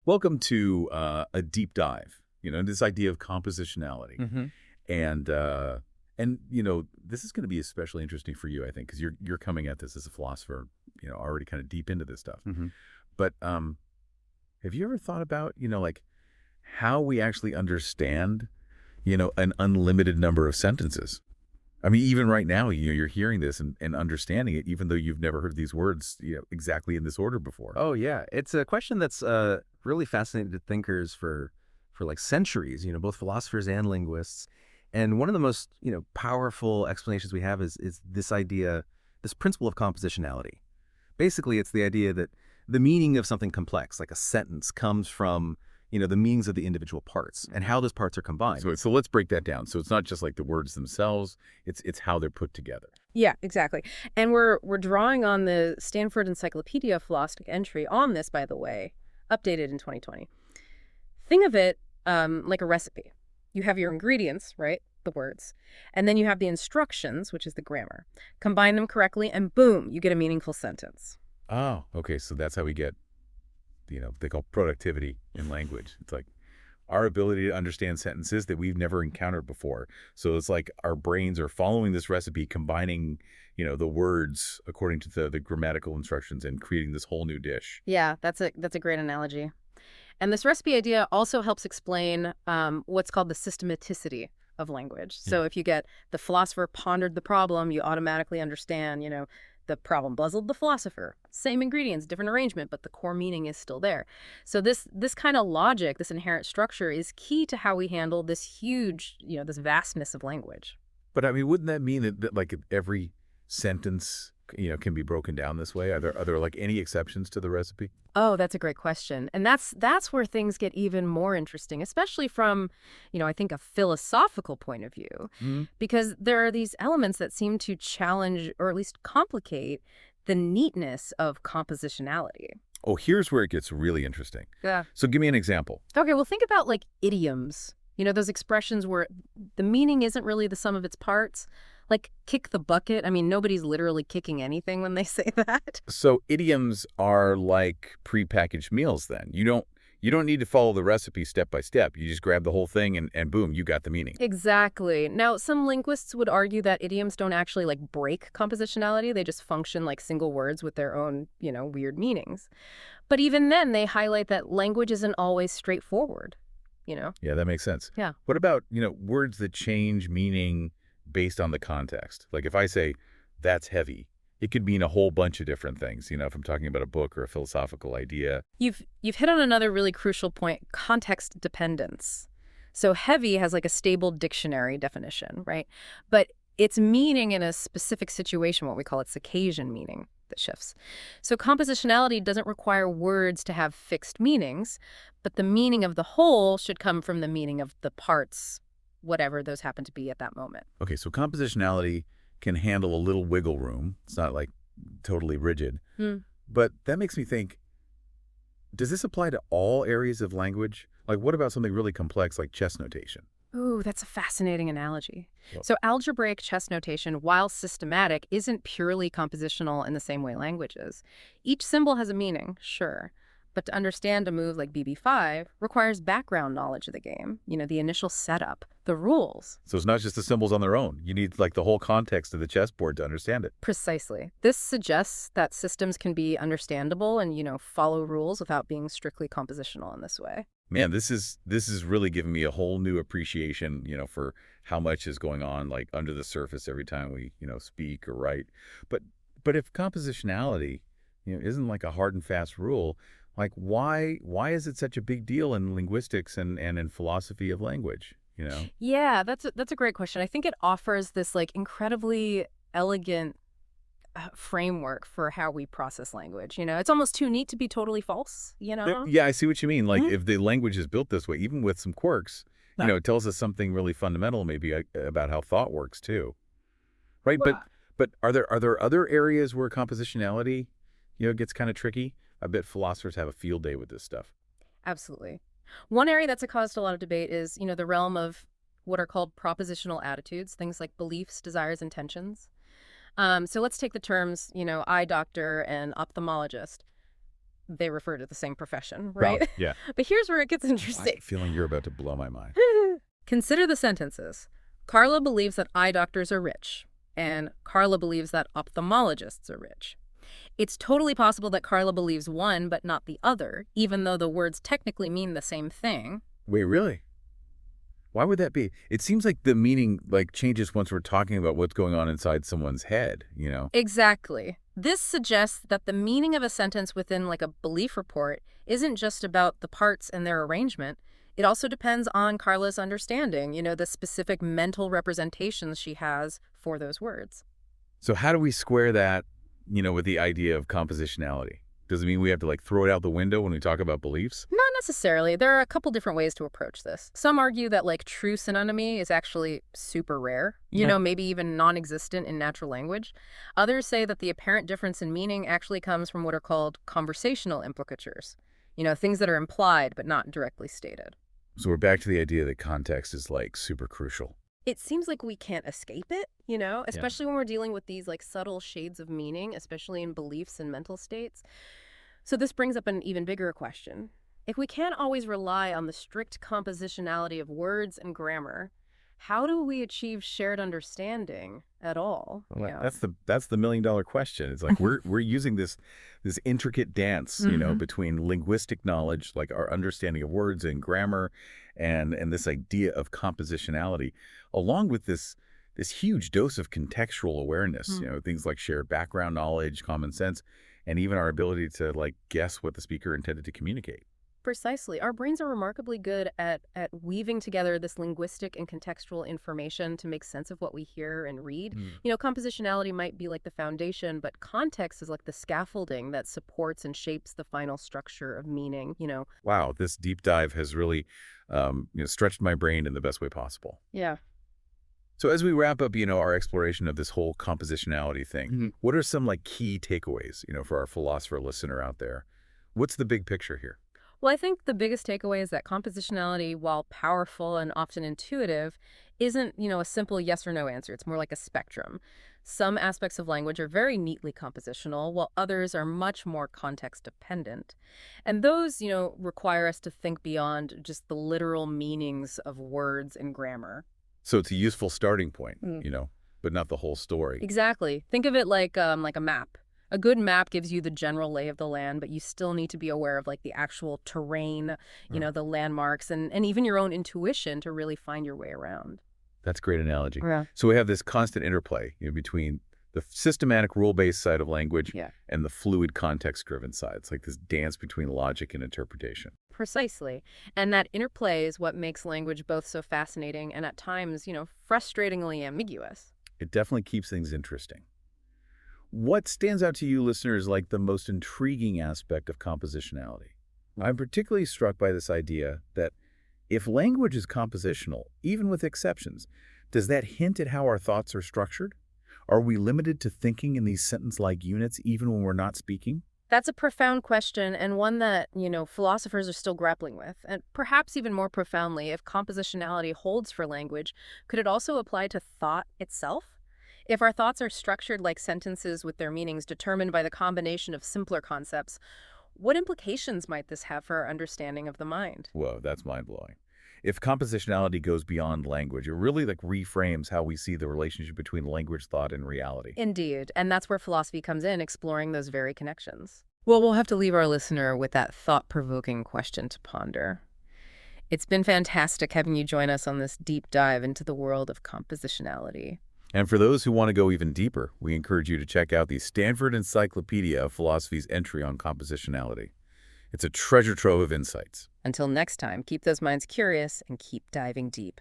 Welcome to a deep dive, this idea of compositionality. hmm And this is going to be especially interesting for you, I think, because you're coming at this as a philosopher, already kind of deep into this stuff. hmm But have you ever thought about, like how we actually understand, an unlimited number of sentences? I mean, even right now, you're hearing this and understanding it, even though you've never heard these words, exactly in this order before. Oh yeah, it's a question that's really fascinated thinkers for like centuries. Both philosophers and linguists. And one of the most powerful explanations we have is this idea, this principle of compositionality. Basically, it's the idea that the meaning of something complex, like a sentence, comes from the meanings of the individual parts and how those parts are combined. So let's break that down. So it's not just like the words themselves; it's how they're put together. Yeah, exactly. And we're drawing on the Stanford Encyclopedia philosophic entry on this, by the way, updated in 2020. Think of it like a recipe. You have your ingredients, right? The words. And then you have the instructions, which is the grammar. Combine them correctly, and boom, you get a meaningful sentence. Oh, okay. So that's how we get, they call productivity in language. It's like our ability to understand sentences that we've never encountered before. So it's like our brains are following this recipe, combining, the words according to the grammatical instructions and creating this whole new dish. Yeah, that's a great analogy. And this recipe idea also helps explain what's called the systematicity of language. So if you get the philosopher pondered the problem, you automatically understand, the problem puzzled the philosopher. Same ingredients, different arrangement, but the core meaning is still there. So this kind of logic, this inherent structure is key to how we handle this huge, this vastness of language. But I mean, wouldn't that mean that like every sentence, can be broken down this way? Are there like any exceptions to the recipe? Oh, that's a great question. And that's where things get even more interesting, especially from, I think a philosophical point of view, Hmm. because there are these elements that seem to challenge or at least complicate the neatness of compositionality. Oh, here's where it gets really interesting. Yeah. So give me an example. Okay, well, think about like idioms, those expressions where the meaning isn't really the sum of its parts. Like kick the bucket. I mean, nobody's literally kicking anything when they say that. So idioms are like prepackaged meals then. You don't need to follow the recipe step by step. You just grab the whole thing and boom, you got the meaning. Exactly. Now, some linguists would argue that idioms don't actually like break compositionality. They just function like single words with their own, weird meanings. But even then, they highlight that language isn't always straightforward. Yeah, that makes sense. Yeah. What about, words that change meaning based on the context? Like if I say that's heavy, it could mean a whole bunch of different things, if I'm talking about a book or a philosophical idea. You've hit on another really crucial point, context dependence. So heavy has like a stable dictionary definition, right? But its meaning in a specific situation, what we call its occasion meaning, that shifts. So compositionality doesn't require words to have fixed meanings, but the meaning of the whole should come from the meaning of the parts, whatever those happen to be at that moment. Okay, so compositionality can handle a little wiggle room. It's not like totally rigid. Hmm. But that makes me think, does this apply to all areas of language? Like what about something really complex like chess notation? Ooh, that's a fascinating analogy. Well, So algebraic chess notation, while systematic, isn't purely compositional in the same way language is. Each symbol has a meaning, sure. But to understand a move like BB5 requires background knowledge of the game, the initial setup, the rules. so it's not just the symbols on their own. You need like the whole context of the chessboard to understand it. Precisely. This suggests that systems can be understandable and, follow rules without being strictly compositional in this way. Man, this is really giving me a whole new appreciation, for how much is going on like under the surface every time we, speak or write. But if compositionality, isn't like a hard and fast rule, like why is it such a big deal in linguistics and in philosophy of language, Yeah, that's a great question. I think it offers this like incredibly elegant framework for how we process language. It's almost too neat to be totally false. Yeah, I see what you mean. Like Mhm. if the language is built this way, even with some quirks, it tells us something really fundamental maybe about how thought works too. Right? But are there other areas where compositionality, gets kind of tricky? I bet philosophers have a field day with this stuff. Absolutely. One eye that's caused a lot of debate is, the realm of what are called propositional attitudes, things like beliefs, desires, intentions. So let's take the terms, eye doctor and ophthalmologist. they refer to the same profession, Well, right? yeah. But here's where it gets I have interesting. a feeling you're about to blow my mind. Consider the sentences. Carla believes that eye doctors are rich, and Carla believes that ophthalmologists are rich. It's totally possible that Carla believes one but not the other, even though the words technically mean the same thing. Wait, really? Why would that be? It seems like the meaning changes once we're talking about what's going on inside someone's head, you know? Exactly. This suggests that the meaning of a sentence within a belief report isn't just about the parts and their arrangement. It also depends on Carla's understanding, the specific mental representations she has for those words. So how do we square that, with the idea of compositionality? Does it mean we have to throw it out the window when we talk about beliefs? Not necessarily. There are a couple different ways to approach this. Some argue that true synonymy is actually super rare, Yeah. maybe even non-existent in natural language. Others say that the apparent difference in meaning actually comes from what are called conversational implicatures, things that are implied but not directly stated. So we're back to the idea that context is super crucial. It seems like we can't escape it, especially when we're dealing with these subtle shades of meaning, especially in beliefs and mental states. So this brings up an even bigger question. If we can't always rely on the strict compositionality of words and grammar, how do we achieve shared understanding at all? Well, that's the $1 million question. It's we're using this intricate dance, between linguistic knowledge, like our understanding of words and grammar, and this idea of compositionality, along with this huge dose of contextual awareness, things like shared background knowledge, common sense, and even our ability to guess what the speaker intended to communicate. Precisely. Our brains are remarkably good at weaving together this linguistic and contextual information to make sense of what we hear and read. Compositionality might be the foundation, but context is the scaffolding that supports and shapes the final structure of meaning. Wow, this deep dive has really stretched my brain in the best way possible. Yeah. So as we wrap up, our exploration of this whole compositionality thing, what are some key takeaways, for our philosopher listener out there? What's the big picture here? Well, I think the biggest takeaway is that compositionality, while powerful and often intuitive, isn't, a simple yes or no answer. It's more like a spectrum. Some aspects of language are very neatly compositional, while others are much more context dependent. And those, require us to think beyond just the literal meanings of words and grammar. So it's a useful starting point, but not the whole story. Exactly. Think of it like a map. A good map gives you the general lay of the land, but you still need to be aware of the actual terrain, the landmarks, and even your own intuition to really find your way around. That's a great analogy. Yeah. So we have this constant interplay between the systematic rule-based side of language and the fluid context-driven side. It's like this dance between logic and interpretation. Precisely. And that interplay is what makes language both so fascinating and at times, frustratingly ambiguous. It definitely keeps things interesting. What stands out to you, listeners, like the most intriguing aspect of compositionality? I'm particularly struck by this idea that if language is compositional, even with exceptions, does that hint at how our thoughts are structured? Are we limited to thinking in these sentence-like units even when we're not speaking? That's a profound question, and one that, philosophers are still grappling with. And perhaps even more profoundly, if compositionality holds for language, could it also apply to thought itself? If our thoughts are structured like sentences with their meanings determined by the combination of simpler concepts, what implications might this have for our understanding of the mind? Whoa, that's mind-blowing. If compositionality goes beyond language, it really reframes how we see the relationship between language, thought, and reality. Indeed, and that's where philosophy comes in, exploring those very connections. Well, we'll have to leave our listener with that thought-provoking question to ponder. It's been fantastic having you join us on this deep dive into the world of compositionality. And for those who want to go even deeper, we encourage you to check out the Stanford Encyclopedia of Philosophy's entry on compositionality. It's a treasure trove of insights. Until next time, keep those minds curious and keep diving deep.